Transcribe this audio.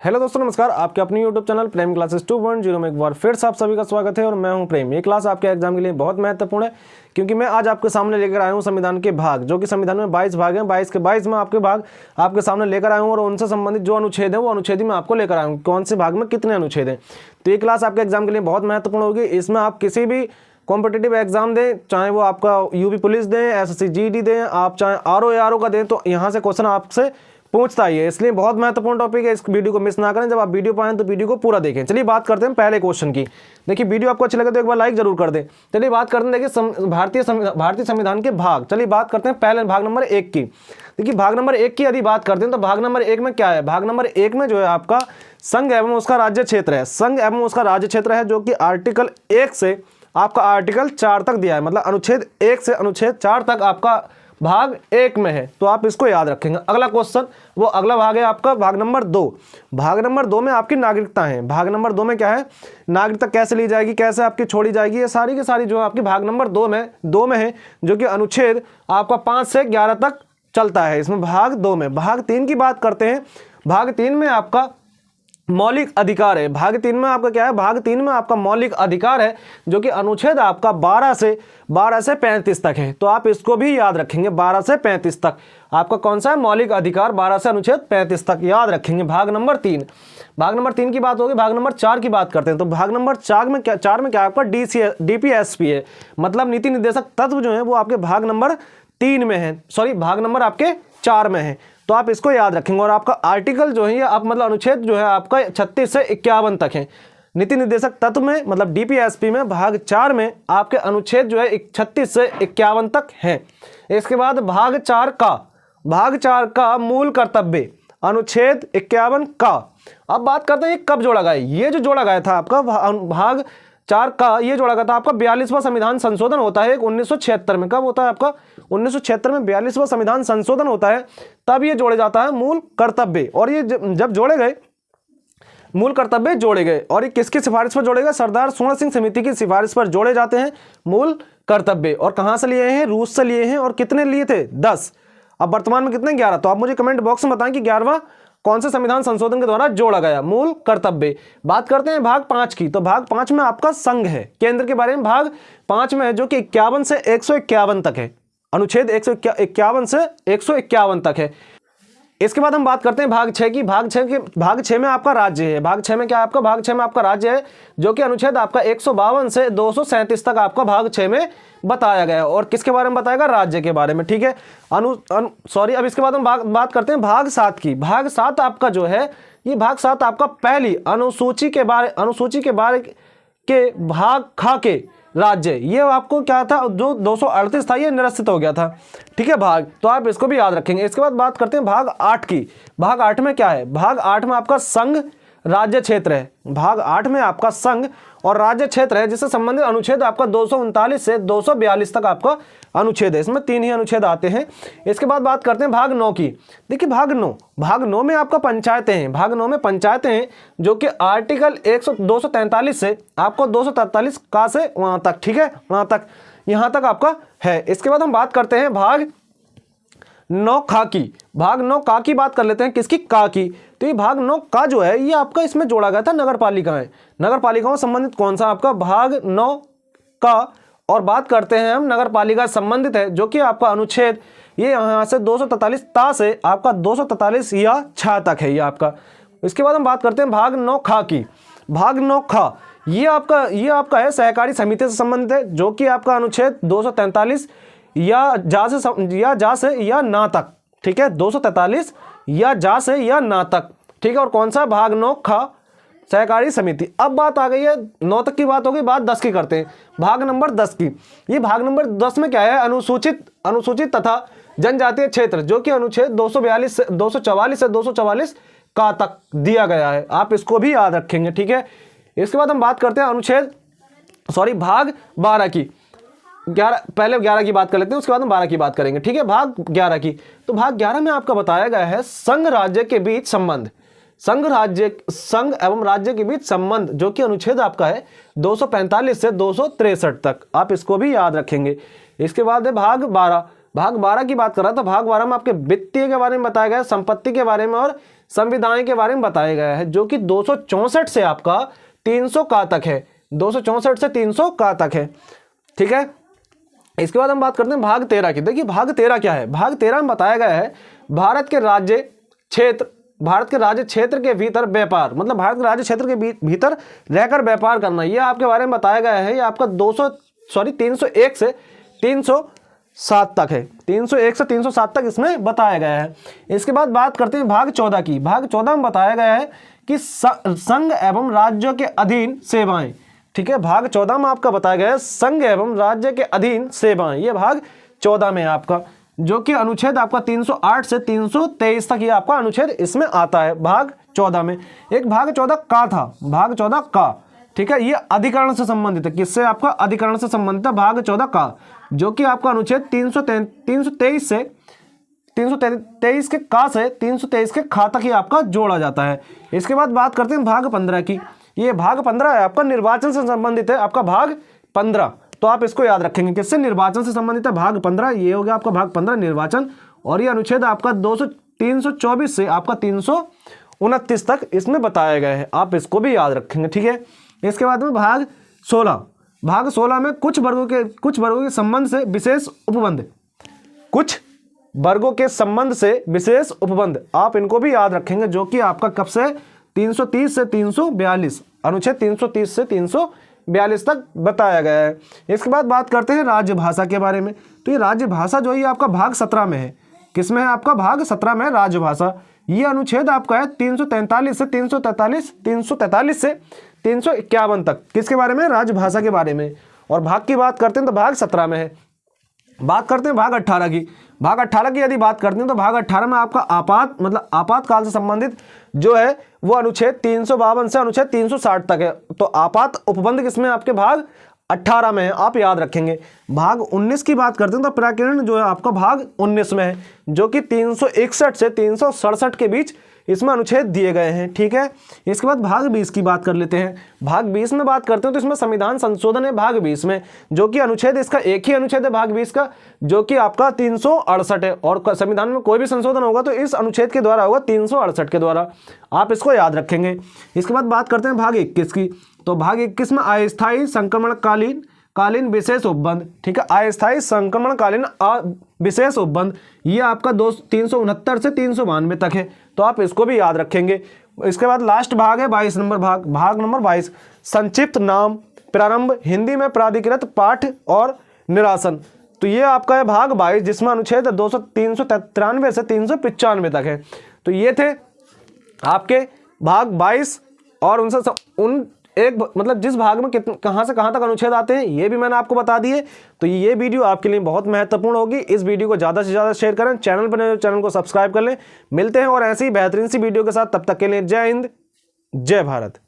Hello दोस्तों, नमस्कार। आपके अपने यूट्यूब चैनल प्रेम क्लासेस 2.0 में एक बार फिर से आप सभी का स्वागत है और मैं हूं प्रेम। ये क्लास आपके एग्जाम के लिए बहुत महत्वपूर्ण है क्योंकि मैं आज आपके सामने लेकर आया हूं संविधान के भाग, जो कि संविधान में 22 भाग हैं। 22 के 22 में आपके भाग आपके सामने लेकर आया हूँ और उनसे संबंधित जो अनुच्छेद है वो अनुच्छेद ही मैं आपको लेकर आया हूँ, कौन से भाग में कितने अनुच्छेद हैं। तो ये क्लास आपके एग्जाम के लिए बहुत महत्वपूर्ण होगी। इसमें आप किसी भी कॉम्पिटिटिव एग्जाम दें, चाहे वो आपका यूपी पुलिस दें, एसएससी जीडी दें, आप चाहे आरओ एआरओ का दें, तो यहाँ से क्वेश्चन आपसे पूछता ही है। इसलिए बहुत महत्वपूर्ण टॉपिक है, इस वीडियो को मिस ना करें। जब आप वीडियो पाएं तो वीडियो को पूरा देखें। चलिए बात करते हैं पहले क्वेश्चन की। देखिए वीडियो आपको अच्छी लगे तो एक बार लाइक जरूर कर दें। चलिए बात करते हैं, देखिए भारतीय संविधान के भाग। चलिए बात करते हैं पहले भाग नंबर 1 की। देखिए भाग नंबर 1 की यदि बात करते हैं तो भाग नंबर 1 में क्या है। भाग नंबर 1 में जो है आपका संघ एवं उसका राज्य क्षेत्र है। संघ एवं उसका राज्य क्षेत्र है, जो कि आर्टिकल 1 से आपका आर्टिकल 4 तक दिया है। मतलब अनुच्छेद 1 से अनुच्छेद 4 तक आपका भाग 1 में है, तो आप इसको याद रखेंगे। अगला क्वेश्चन, वो अगला भाग है आपका भाग नंबर 2। भाग नंबर 2 में आपकी नागरिकता है। भाग नंबर 2 में क्या है, नागरिकता कैसे ली जाएगी, कैसे आपकी छोड़ी जाएगी, ये सारी की सारी जो आपकी भाग नंबर 2 में है, जो कि अनुच्छेद आपका 5 से 11 तक चलता है इसमें भाग 2 में। भाग 3 की बात करते हैं। भाग 3 में आपका मौलिक अधिकार है। भाग 3 में आपका क्या है, भाग 3 में आपका मौलिक अधिकार है, जो कि अनुच्छेद आपका 12 से 35 तक है। तो आप इसको भी याद रखेंगे, 12 से 35 तक आपका कौन सा है, मौलिक अधिकार 12 से अनुच्छेद 35 तक याद रखेंगे। भाग नंबर 3, भाग नंबर 3 की बात होगी। भाग नंबर 4 की बात करते हैं तो भाग नंबर 4 में क्या आपका डीपीएसपी है। मतलब नीति निर्देशक तत्व जो है वो आपके भाग नंबर 3 में है, सॉरी भाग नंबर आपके 4 में है। तो आप इसको याद रखेंगे। और आपका आर्टिकल जो है, आप मतलब अनुच्छेद जो है आपका 36 से 51 तक है। नीति निर्देशक तत्व में मतलब डीपीएसपी में भाग 4 में आपके अनुच्छेद जो है 36 से 51 तक है। इसके बाद भाग 4 का मूल कर्तव्य अनुच्छेद 51 का। अब बात करते हैं ये कब जोड़ा गया। ये जो जोड़ा गया था आपका भाग 4 का, ये जोड़ा गया था आपका 42वां संविधान संशोधन होता है 1976 में। कब होता है आपका 1976 में 42वां संविधान संशोधन होता है, तब ये जोड़े जाता है मूल कर्तव्य। और ये जब जोड़े गए, मूल कर्तव्य जोड़े गए, और ये किसकी सिफारिश पर जोड़े गए, सरदार सुमन सिंह समिति की सिफारिश पर जोड़े जाते हैं मूल कर्तव्य। और कहां से लिए हैं, रूस से लिए हैं। और कितने लिए थे, 10। अब वर्तमान में कितने, 11। तो आप मुझे कमेंट बॉक्स में बताएं कि 11वां कौन से संविधान संशोधन के द्वारा जोड़ा गया मूल कर्तव्य। बात करते हैं भाग 5 की। तो भाग 5 में आपका संघ है, केंद्र के बारे में भाग 5 में है, जो कि 51 से 151 तक है। अनुच्छेद 151 से 151 तक है। इसके बाद हम बात करते हैं भाग 6 की। भाग 6 में आपका राज्य है। भाग 6 में क्या है आपका, भाग 6 में आपका राज्य है, जो कि अनुच्छेद आपका 152 से 237 तक आपका भाग 6 में बताया गया है। और किसके बारे में बताएगा, राज्य के बारे में, ठीक है। अब इसके बाद हम बात करते हैं भाग 7 की। भाग 7 आपका जो है, ये भाग 7 आपका पहली अनुसूची के बारे के भाग खा के राज्य, ये आपको क्या था, जो 238 था ये निरस्त हो गया था, ठीक है भाग। तो आप इसको भी याद रखेंगे। इसके बाद बात करते हैं भाग 8 की। भाग 8 में क्या है, भाग 8 में आपका संघ राज्य क्षेत्र है। भाग 8 में आपका संघ और राज्य क्षेत्र है, जिससे संबंधित अनुच्छेद आपका 239 से 242 तक आपका अनुच्छेद है। इसमें 3 ही अनुच्छेद आते हैं। इसके बाद बात करते हैं भाग 9 की। देखिए भाग 9 में आपका पंचायतें हैं। भाग 9 में पंचायतें हैं, जो कि आर्टिकल 243 से आपको 243 का से वहां तक, ठीक है, वहां तक, यहां तक आपका है। इसके बाद हम बात करते हैं भाग 9 खा की। भाग 9 का की बात कर लेते हैं, किसकी, का की। तो ये भाग 9 का जो है, ये आपका इसमें जोड़ा गया था नगर पालिकाएं। नगर पालिकाओं संबंधित कौन सा आपका भाग 9 का। और बात करते हैं हम नगर पालिका संबंधित है, जो कि आपका अनुच्छेद ये यहाँ से 243 ता से आपका 243 या 6 तक है ये आपका। इसके बाद हम बात करते हैं भाग 9 खा की। भाग 9 खा ये आपका है सहकारी समिति से संबंधित है, जो कि आपका अनुच्छेद 243 या जा से या ना तक, ठीक है, 243 या जा से या ना तक, ठीक है। और कौन सा, भाग 9 खा सहकारी समिति। अब बात आ गई है 9 तक की बात हो गई, बात 10 की करते हैं। भाग नंबर 10 की। ये भाग नंबर 10 में क्या है, अनुसूचित तथा जनजातीय क्षेत्र, जो कि अनुच्छेद 244 से 244 का तक दिया गया है। आप इसको भी याद रखेंगे, ठीक है। इसके बाद हम बात करते हैं भाग 12 की। 11 की बात कर लेते हैं, उसके बाद हम 12 की बात करेंगे, ठीक है। भाग 11 की। तो भाग 11 में आपका बताया गया है संघ राज्य के बीच संबंध, संघ एवं राज्य के बीच संबंध, जो कि अनुच्छेद आपका है 245 से 263 तक। आप इसको भी याद रखेंगे। इसके बाद है भाग 12। भाग 12 की बात कर रहा था, भाग 12 में आपके वित्तीय के बारे में बताया गया है, संपत्ति के बारे में और संविधान के बारे में बताया गया है, जो कि 264 से आपका 300 का तक है, 264 से 300 का तक है। ठीक है, इसके बाद हम बात करते हैं भाग 13 की। देखिए भाग 13 क्या है, भाग 13 में बताया गया है भारत के राज्य क्षेत्र के भीतर व्यापार, मतलब भारत के राज्य क्षेत्र के भीतर रहकर व्यापार करना, ये आपके बारे में बताया गया है। ये आपका 301 से 307 तक है, 301 से 307 तक इसमें बताया गया है। इसके बाद बात करते हैं भाग 14 की। भाग 14 में बताया गया है कि संघ एवं राज्यों के अधीन सेवाएं। ठीक है, भाग 14 में आपका बताया गया है संघ एवं राज्य के अधीन सेवाएं, ये भाग 14 में है आपका, जो कि अनुच्छेद आपका 308 से 323 तक ये आपका अनुच्छेद इसमें आता है भाग 14 में। एक भाग 14 का था, भाग 14 का, ठीक है, ये अधिकरण से संबंधित है। किससे? आपका अधिकरण से संबंधित है भाग 14 का, जो कि आपका अनुच्छेद 323 से 323 के का से 323 के खा तक ही आपका जोड़ा जाता है। इसके बाद बात करते हैं भाग 15 की। ये भाग 15 है आपका निर्वाचन से संबंधित है, आपका भाग 15, तो आप इसको याद रखेंगे। किससे? निर्वाचन से संबंधित है भाग 15, ये हो गया आपका भाग 15 निर्वाचन, और ये अनुच्छेद आपका 324 से आपका 329 तक इसमें बताया गया है, आप इसको भी याद रखेंगे। ठीक है, इसके बाद में भाग 16, भाग 16 में कुछ वर्गों के संबंध से विशेष उपबंध, कुछ वर्गों के संबंध से विशेष उपबंध, आप इनको भी याद रखेंगे, जो कि आपका कब से 330 से 342, अनुच्छेद 330 से 342 तक बताया गया है। इसके बाद बात करते हैं राजभाषा के बारे में। तो ये राजभाषा जो है आपका भाग 17 में है। किसमें है? आपका भाग 17 में है राजभाषा। ये अनुच्छेद आपका है 343 से 343 से 351 तक। किसके बारे में? राजभाषा के बारे में। और भाग की बात करते हैं तो भाग 17 में है। बात करते हैं भाग 18 की। भाग 18 की यदि बात करते हैं तो भाग 18 में आपका आपातकाल से संबंधित जो है वो अनुच्छेद 352 से अनुच्छेद 360 तक है। तो आपात उपबंध किसमें? आपके भाग 18 में है, आप याद रखेंगे। भाग 19 की बात करते हैं तो प्रकरण जो है आपका भाग 19 में है, जो कि 361 से 367 के बीच इसमें अनुच्छेद दिए गए हैं। ठीक है, इसके बाद भाग 20 की बात कर लेते हैं। भाग 20 में बात करते हैं तो इसमें संविधान संशोधन है भाग 20 में, जो कि अनुच्छेद इसका एक ही अनुच्छेद है भाग 20 का, जो कि आपका 368 है। और संविधान में कोई भी संशोधन होगा तो इस अनुच्छेद के द्वारा होगा, 368 के द्वारा, आप इसको याद रखेंगे। इसके बाद बात करते हैं भाग 21 की। तो भाग 21 में अस्थायी संक्रमणकालीन विशेष उपबंध। ठीक है, अस्थायी संक्रमणकालीन विशेष उपबंध, ये आपका 369 से 392 तक है, तो आप इसको भी याद रखेंगे। इसके बाद लास्ट भाग है 22 नंबर भाग नंबर 22, संक्षिप्त नाम प्रारंभ, हिंदी में प्राधिकृत पाठ और निरासन। तो ये आपका है भाग 22, जिसमें अनुच्छेद 393 से 395 तक है। तो ये थे आपके भाग 22, और उन एक मतलब जिस भाग में कहाँ से कहाँ तक अनुच्छेद आते हैं ये भी मैंने आपको बता दिए। तो ये वीडियो आपके लिए बहुत महत्वपूर्ण होगी। इस वीडियो को ज़्यादा से ज़्यादा शेयर करें, चैनल पर चैनल को सब्सक्राइब कर लें। मिलते हैं और ऐसी ही बेहतरीन सी वीडियो के साथ, तब तक के लिए जय हिंद, जय भारत।